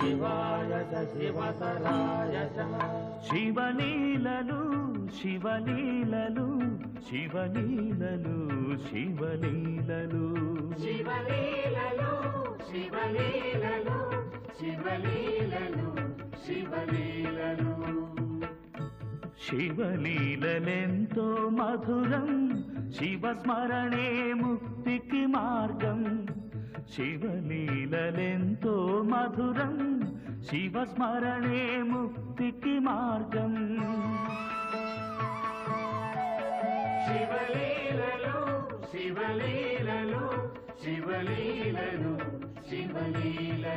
శివాయ చ శివతరాయ చ. శివలీలలు శివలీలలు శివలీలలు శివలీలలు శివలీలలు శివలీలలు శివలీలలు శివలీలలు. శివలీలలెంతో మధురం శివస్మరణే ముక్తికి మార్గం. శివలీలలెంతో మధురం శివస్మరణే ముక్తికి మార్గం. శివలీలలు శివలీలలు శివలీలలు శివలీలలు.